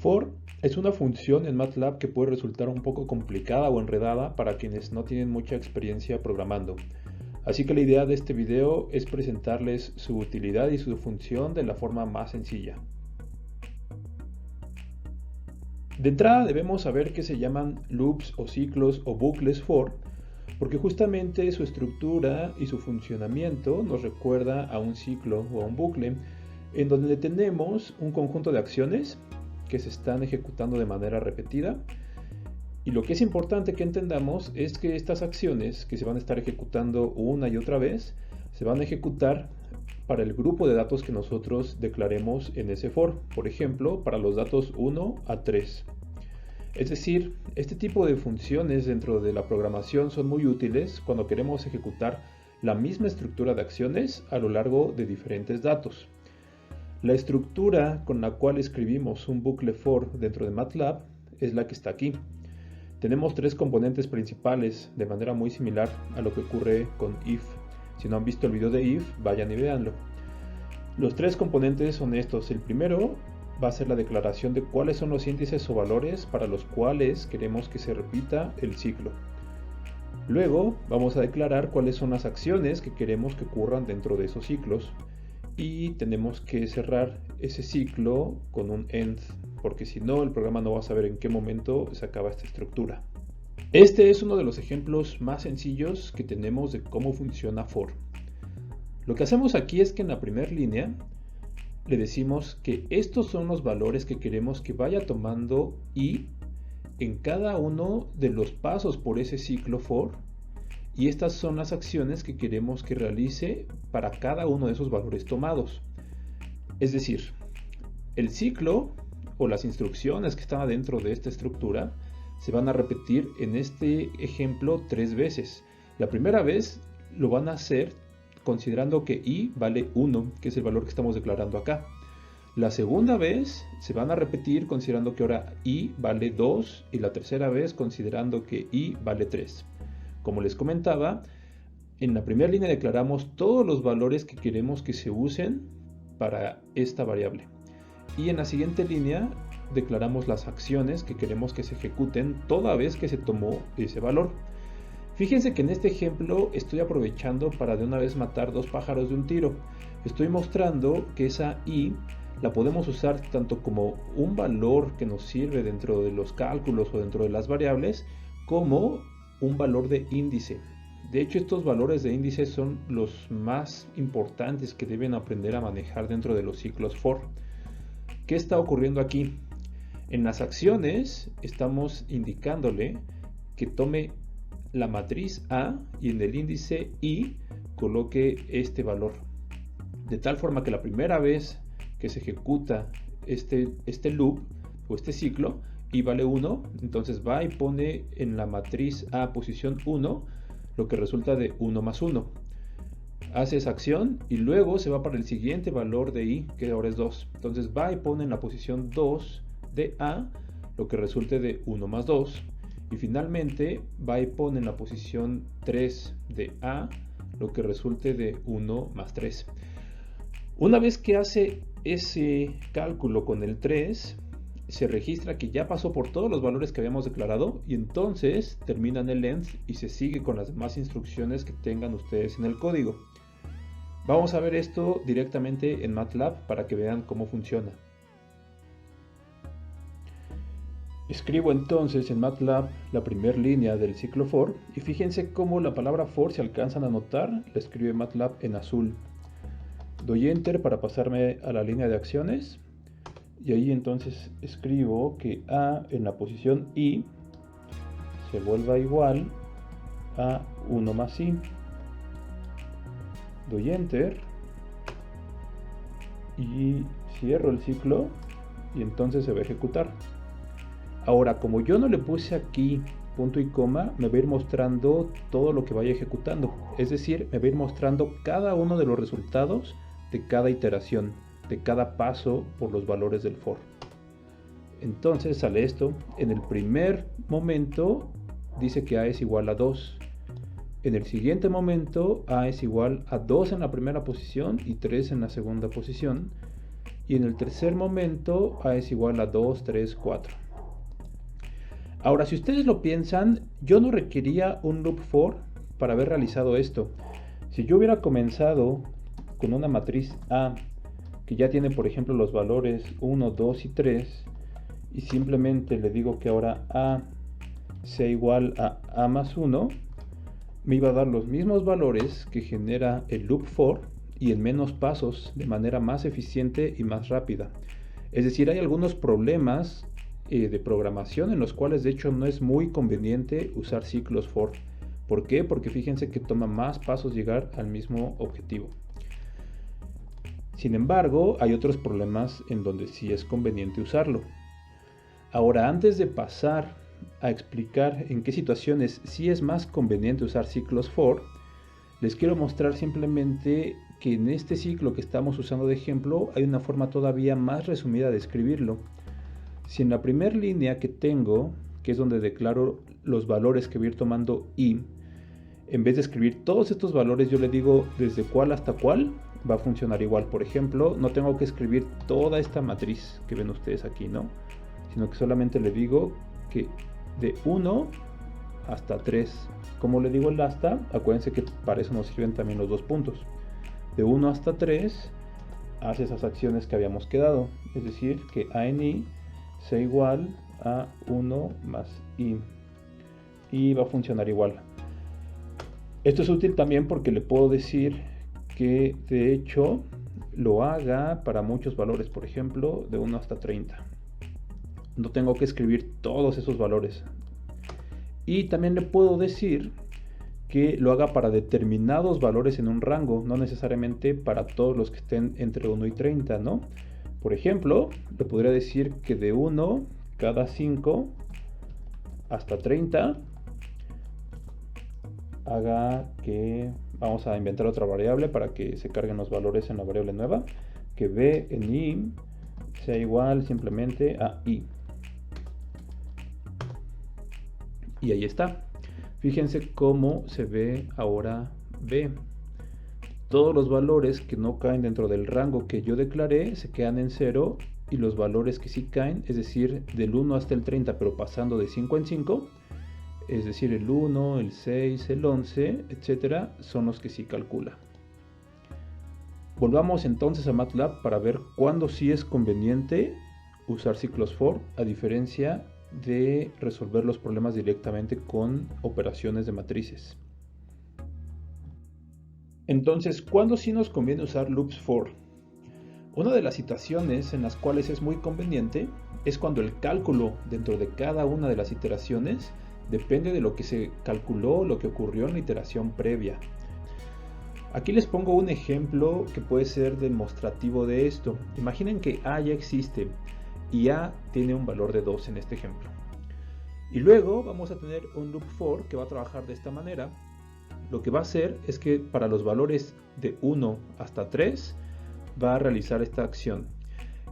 For es una función en MATLAB que puede resultar un poco complicada o enredada para quienes no tienen mucha experiencia programando. Así que la idea de este video es presentarles su utilidad y su función de la forma más sencilla. De entrada debemos saber que se llaman loops o ciclos o bucles for, porque justamente su estructura y su funcionamiento nos recuerda a un ciclo o a un bucle, en donde tenemos un conjunto de acciones que se están ejecutando de manera repetida. Y lo que es importante que entendamos es que estas acciones que se van a estar ejecutando una y otra vez, se van a ejecutar para el grupo de datos que nosotros declaremos en ese for. Por ejemplo, para los datos 1 a 3. Es decir, este tipo de funciones dentro de la programación son muy útiles cuando queremos ejecutar la misma estructura de acciones a lo largo de diferentes datos. La estructura con la cual escribimos un bucle for dentro de MATLAB es la que está aquí. Tenemos tres componentes principales de manera muy similar a lo que ocurre con if. Si no han visto el video de if, vayan y véanlo. Los tres componentes son estos. El primero va a ser la declaración de cuáles son los índices o valores para los cuales queremos que se repita el ciclo. Luego vamos a declarar cuáles son las acciones que queremos que ocurran dentro de esos ciclos. Y tenemos que cerrar ese ciclo con un end, porque si no el programa no va a saber en qué momento se acaba esta estructura. Este es uno de los ejemplos más sencillos que tenemos de cómo funciona for. Lo que hacemos aquí es que en la primera línea le decimos que estos son los valores que queremos que vaya tomando i en cada uno de los pasos por ese ciclo for, y estas son las acciones que queremos que realice para cada uno de esos valores tomados. Es decir, el ciclo o las instrucciones que están adentro de esta estructura se van a repetir en este ejemplo 3 veces. La primera vez lo van a hacer considerando que i vale 1, que es el valor que estamos declarando acá. La segunda vez se van a repetir considerando que ahora i vale 2 y la tercera vez considerando que i vale 3. Como les comentaba, en la primera línea declaramos todos los valores que queremos que se usen para esta variable. Y en la siguiente línea declaramos las acciones que queremos que se ejecuten toda vez que se tomó ese valor. Fíjense que en este ejemplo estoy aprovechando para de una vez matar dos pájaros de un tiro. Estoy mostrando que esa i la podemos usar tanto como un valor que nos sirve dentro de los cálculos o dentro de las variables, como un valor de índice. De hecho, estos valores de índice son los más importantes que deben aprender a manejar dentro de los ciclos for. ¿Qué está ocurriendo aquí? En las acciones estamos indicándole que tome la matriz A y en el índice i coloque este valor. De tal forma que la primera vez que se ejecuta este loop o este ciclo, i vale 1, entonces va y pone en la matriz A posición 1, lo que resulta de 1 más 1. Hace esa acción y luego se va para el siguiente valor de i, que ahora es 2. Entonces va y pone en la posición 2 de A, lo que resulte de 1 más 2. Y finalmente va y pone en la posición 3 de A, lo que resulte de 1 más 3. Una vez que hace ese cálculo con el 3, se registra que ya pasó por todos los valores que habíamos declarado y entonces termina en el end y se sigue con las demás instrucciones que tengan ustedes en el código. Vamos a ver esto directamente en MATLAB para que vean cómo funciona. Escribo entonces en MATLAB la primera línea del ciclo for y fíjense cómo la palabra for, si alcanzan a notar, la escribe MATLAB en azul. Doy enter para pasarme a la línea de acciones. Y ahí entonces escribo que A en la posición i se vuelva igual a 1 más i. Doy enter y cierro el ciclo y entonces se va a ejecutar. Ahora, como yo no le puse aquí punto y coma, me va a ir mostrando todo lo que vaya ejecutando. Es decir, me va a ir mostrando cada uno de los resultados de cada iteración, de cada paso por los valores del for. Entonces sale esto. En el primer momento dice que A es igual a 2. En el siguiente momento A es igual a 2 en la primera posición y 3 en la segunda posición. y en el tercer momento A es igual a 2, 3, 4. Ahora, si ustedes lo piensan, yo no requería un loop for para haber realizado esto. Si yo hubiera comenzado con una matriz A que ya tiene, por ejemplo, los valores 1, 2 y 3, y simplemente le digo que ahora A sea igual a A más 1, me iba a dar los mismos valores que genera el loop for y en menos pasos, de manera más eficiente y más rápida. Es decir, hay algunos problemas de programación en los cuales de hecho no es muy conveniente usar ciclos for. ¿Por qué? Porque fíjense que toma más pasos llegar al mismo objetivo. Sin embargo, hay otros problemas en donde sí es conveniente usarlo. Ahora, antes de pasar a explicar en qué situaciones sí es más conveniente usar ciclos for, les quiero mostrar simplemente que en este ciclo que estamos usando de ejemplo hay una forma todavía más resumida de escribirlo. Si en la primera línea que tengo, que es donde declaro los valores que voy a ir tomando i, en vez de escribir todos estos valores yo le digo desde cuál hasta cuál, va a funcionar igual. Por ejemplo, no tengo que escribir toda esta matriz que ven ustedes aquí, ¿no? Sino que solamente le digo que de 1 hasta 3. Como le digo el hasta, acuérdense que para eso nos sirven también los dos puntos. De 1 hasta 3 hace esas acciones que habíamos quedado, es decir, que a en i sea igual a 1 más i, y va a funcionar igual. Esto es útil también porque le puedo decir que de hecho lo haga para muchos valores, por ejemplo de 1 hasta 30. No tengo que escribir todos esos valores. Y también le puedo decir que lo haga para determinados valores en un rango, no necesariamente para todos los que estén entre 1 y 30, ¿no? Por ejemplo, le podría decir que de 1 cada 5 hasta 30 haga que, vamos a inventar otra variable para que se carguen los valores en la variable nueva, que b en i sea igual simplemente a i. Y ahí está. Fíjense cómo se ve ahora b. Todos los valores que no caen dentro del rango que yo declaré se quedan en 0, y los valores que sí caen, es decir, del 1 hasta el 30, pero pasando de 5 en 5, es decir, el 1, el 6, el 11, etcétera, son los que sí calcula. Volvamos entonces a MATLAB para ver cuándo sí es conveniente usar ciclos for, a diferencia de resolver los problemas directamente con operaciones de matrices. Entonces, ¿cuándo sí nos conviene usar loops for? Una de las situaciones en las cuales es muy conveniente es cuando el cálculo dentro de cada una de las iteraciones depende de lo que se calculó, lo que ocurrió en la iteración previa. Aquí les pongo un ejemplo que puede ser demostrativo de esto. Imaginen que A ya existe y A tiene un valor de 2 en este ejemplo. Y luego vamos a tener un loop for que va a trabajar de esta manera. Lo que va a hacer es que para los valores de 1 hasta 3 va a realizar esta acción.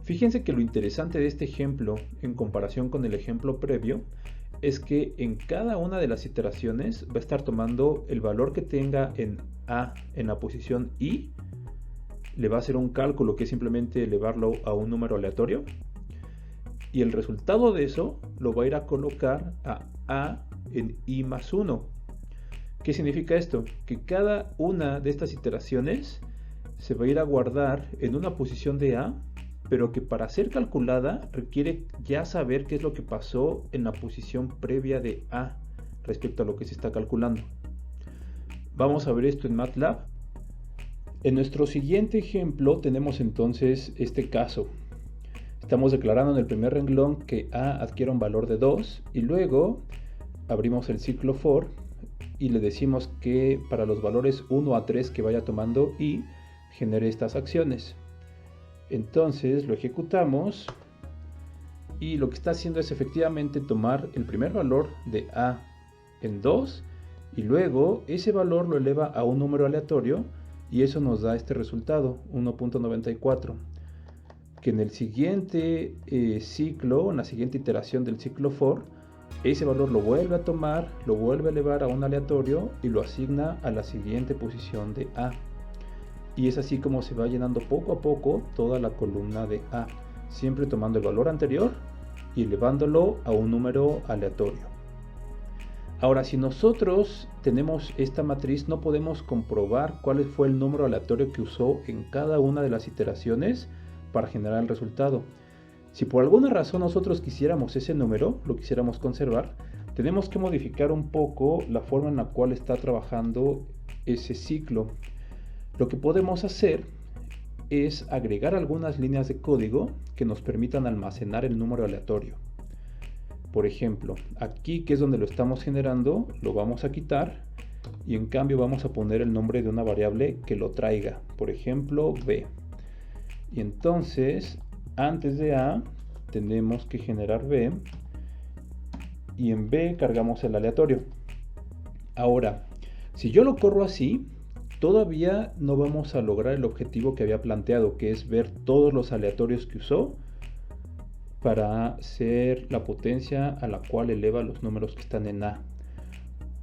Fíjense que lo interesante de este ejemplo en comparación con el ejemplo previo es que en cada una de las iteraciones va a estar tomando el valor que tenga en A en la posición i, le va a hacer un cálculo que es simplemente elevarlo a un número aleatorio, y el resultado de eso lo va a ir a colocar a en i más 1. ¿Qué significa esto? Que cada una de estas iteraciones se va a ir a guardar en una posición de A, pero que para ser calculada requiere ya saber qué es lo que pasó en la posición previa de A respecto a lo que se está calculando. Vamos a ver esto en MATLAB. En nuestro siguiente ejemplo tenemos entonces este caso. Estamos declarando en el primer renglón que A adquiere un valor de 2 y luego abrimos el ciclo for y le decimos que para los valores 1 a 3 que vaya tomando i genere estas acciones. Entonces lo ejecutamos y lo que está haciendo es efectivamente tomar el primer valor de A en 2 y luego ese valor lo eleva a un número aleatorio y eso nos da este resultado, 1.94, que en el siguiente ciclo, en la siguiente iteración del ciclo for, ese valor lo vuelve a tomar, lo vuelve a elevar a un aleatorio y lo asigna a la siguiente posición de A. Y es así como se va llenando poco a poco toda la columna de A, siempre tomando el valor anterior y elevándolo a un número aleatorio. Ahora, si nosotros tenemos esta matriz, no podemos comprobar cuál fue el número aleatorio que usó en cada una de las iteraciones para generar el resultado. Si por alguna razón nosotros quisiéramos ese número, lo quisiéramos conservar, tenemos que modificar un poco la forma en la cual está trabajando ese ciclo. Lo que podemos hacer es agregar algunas líneas de código que nos permitan almacenar el número aleatorio. Por ejemplo, aquí que es donde lo estamos generando, lo vamos a quitar y en cambio vamos a poner el nombre de una variable que lo traiga, por ejemplo b. Y entonces antes de a tenemos que generar b y en b cargamos el aleatorio. Ahora, si yo lo corro así, todavía no vamos a lograr el objetivo que había planteado, que es ver todos los aleatorios que usó para ser la potencia a la cual eleva los números que están en A.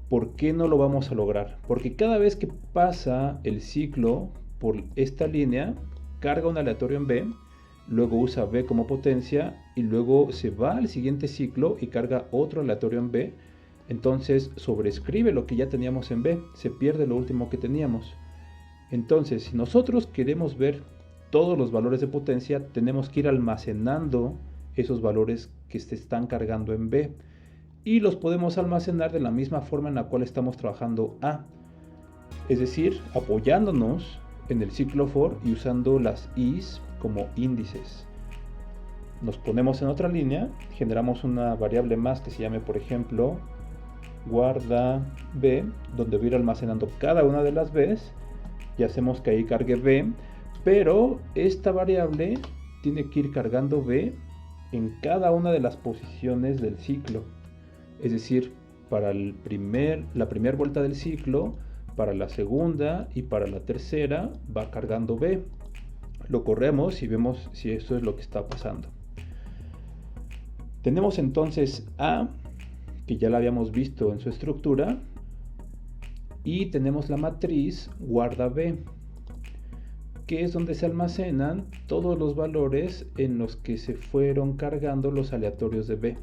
¿Por qué no lo vamos a lograr? Porque cada vez que pasa el ciclo por esta línea, carga un aleatorio en B, luego usa B como potencia y luego se va al siguiente ciclo y carga otro aleatorio en B. Entonces sobrescribe lo que ya teníamos en B, se pierde lo último que teníamos. Entonces, si nosotros queremos ver todos los valores de potencia, tenemos que ir almacenando esos valores que se están cargando en B y los podemos almacenar de la misma forma en la cual estamos trabajando A, es decir, apoyándonos en el ciclo for y usando las is como índices. Nos ponemos en otra línea, generamos una variable más que se llame, por ejemplo, guarda B, donde voy a ir almacenando cada una de las B's y hacemos que ahí cargue B, pero esta variable tiene que ir cargando B en cada una de las posiciones del ciclo, es decir, para la primera vuelta del ciclo, para la segunda y para la tercera va cargando B. Lo corremos y vemos si eso es lo que está pasando. Tenemos entonces A, que ya la habíamos visto en su estructura, y tenemos la matriz guarda B, que es donde se almacenan todos los valores en los que se fueron cargando los aleatorios de B.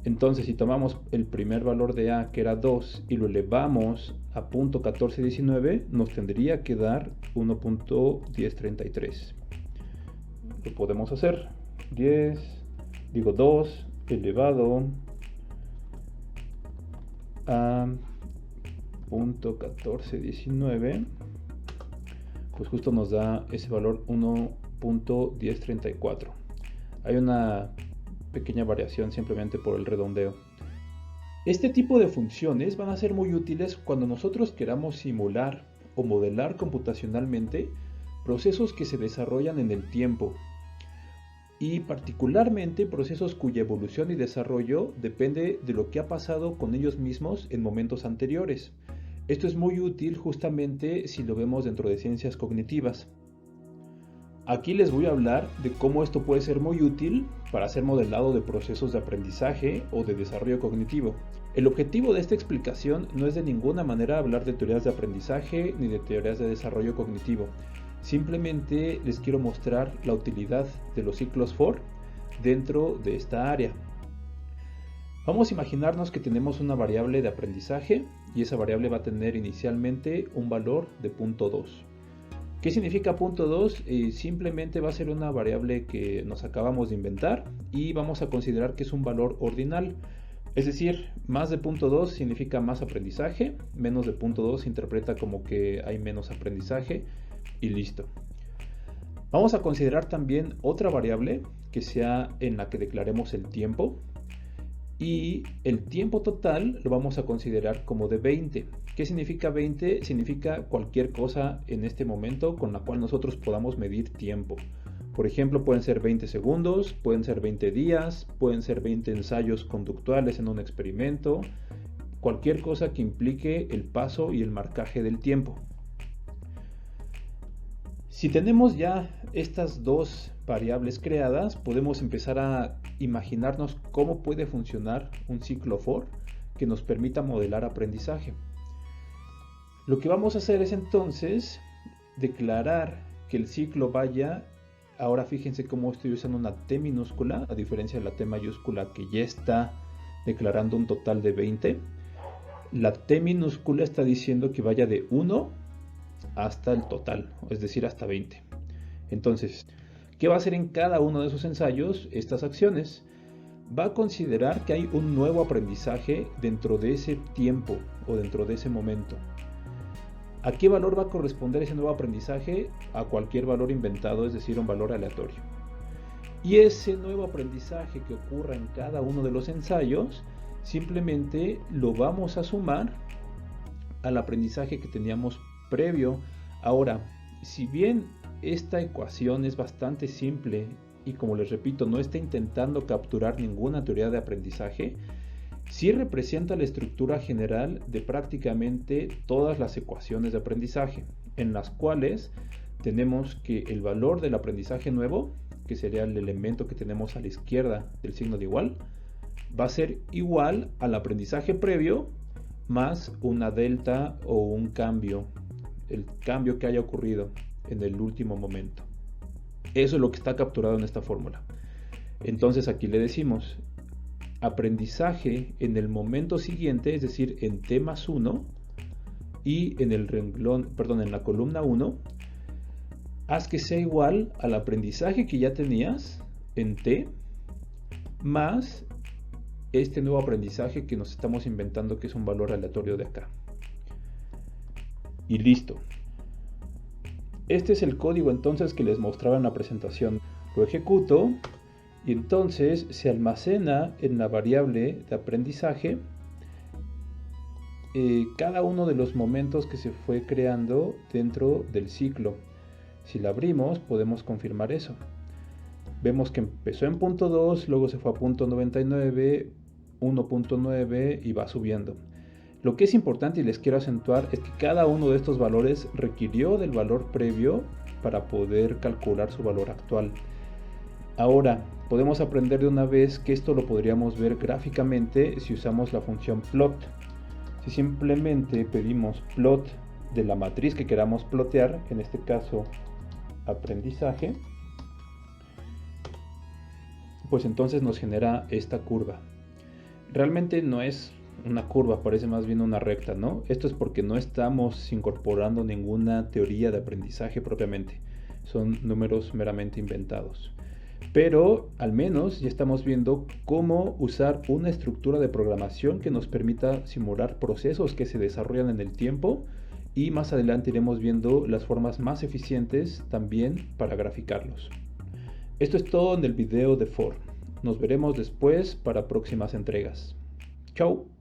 Entonces, si tomamos el primer valor de A, que era 2, y lo elevamos a .1419, nos tendría que dar 1.1033. Lo podemos hacer. 2 elevado a .1419, pues justo nos da ese valor 1.1034. Hay una pequeña variación simplemente por el redondeo. Este tipo de funciones van a ser muy útiles cuando nosotros queramos simular o modelar computacionalmente procesos que se desarrollan en el tiempo y particularmente procesos cuya evolución y desarrollo depende de lo que ha pasado con ellos mismos en momentos anteriores. Esto es muy útil justamente si lo vemos dentro de ciencias cognitivas. Aquí les voy a hablar de cómo esto puede ser muy útil para hacer modelado de procesos de aprendizaje o de desarrollo cognitivo. El objetivo de esta explicación no es de ninguna manera hablar de teorías de aprendizaje ni de teorías de desarrollo cognitivo. Simplemente les quiero mostrar la utilidad de los ciclos for dentro de esta área. Vamos a imaginarnos que tenemos una variable de aprendizaje y esa variable va a tener inicialmente un valor de 0.2. ¿Qué significa 0.2? Simplemente va a ser una variable que nos acabamos de inventar y vamos a considerar que es un valor ordinal. Es decir, más de 0.2 significa más aprendizaje, menos de 0.2 se interpreta como que hay menos aprendizaje y listo. Vamos a considerar también otra variable que sea en la que declaremos el tiempo. Y el tiempo total lo vamos a considerar como de 20. ¿Qué significa 20? Significa cualquier cosa en este momento con la cual nosotros podamos medir tiempo. Por ejemplo, pueden ser 20 segundos, pueden ser 20 días, pueden ser 20 ensayos conductuales en un experimento, cualquier cosa que implique el paso y el marcaje del tiempo. Si tenemos ya estas dos variables creadas, podemos empezar a imaginarnos cómo puede funcionar un ciclo for que nos permita modelar aprendizaje. Lo que vamos a hacer es entonces declarar que el ciclo vaya, ahora fíjense cómo estoy usando una T minúscula, a diferencia de la T mayúscula que ya está declarando un total de 20. La T minúscula está diciendo que vaya de 1 hasta el total, es decir, hasta 20. Entonces, ¿qué va a hacer en cada uno de esos ensayos? Estas acciones. Va a considerar que hay un nuevo aprendizaje dentro de ese tiempo o dentro de ese momento. ¿A qué valor va a corresponder ese nuevo aprendizaje? A cualquier valor inventado, es decir, un valor aleatorio. Y ese nuevo aprendizaje que ocurra en cada uno de los ensayos, simplemente lo vamos a sumar al aprendizaje que teníamos previo. Ahora, si bien esta ecuación es bastante simple y, como les repito, no está intentando capturar ninguna teoría de aprendizaje, sí representa la estructura general de prácticamente todas las ecuaciones de aprendizaje, en las cuales tenemos que el valor del aprendizaje nuevo, que sería el elemento que tenemos a la izquierda del signo de igual, va a ser igual al aprendizaje previo más una delta o un cambio, el cambio que haya ocurrido en el último momento. Eso es lo que está capturado en esta fórmula. Entonces aquí le decimos aprendizaje en el momento siguiente, es decir, en T más 1, y en el renglón, perdón, en la columna 1, haz que sea igual al aprendizaje que ya tenías en T más este nuevo aprendizaje que nos estamos inventando, que es un valor aleatorio de acá. Y listo. Este es el código entonces que les mostraba en la presentación. Lo ejecuto y entonces se almacena en la variable de aprendizaje cada uno de los momentos que se fue creando dentro del ciclo. Si la abrimos podemos confirmar eso. Vemos que empezó en punto 2, luego se fue a punto 99, 1.9 y va subiendo. Lo que es importante y les quiero acentuar es que cada uno de estos valores requirió del valor previo para poder calcular su valor actual. Ahora, podemos aprender de una vez que esto lo podríamos ver gráficamente si usamos la función plot. Si simplemente pedimos plot de la matriz que queramos plotear, en este caso aprendizaje, pues entonces nos genera esta curva. Realmente no es una curva, parece más bien una recta, ¿no? Esto es porque no estamos incorporando ninguna teoría de aprendizaje propiamente. Son números meramente inventados. Pero al menos ya estamos viendo cómo usar una estructura de programación que nos permita simular procesos que se desarrollan en el tiempo, y más adelante iremos viendo las formas más eficientes también para graficarlos. Esto es todo en el video de For. Nos veremos después para próximas entregas. Chao.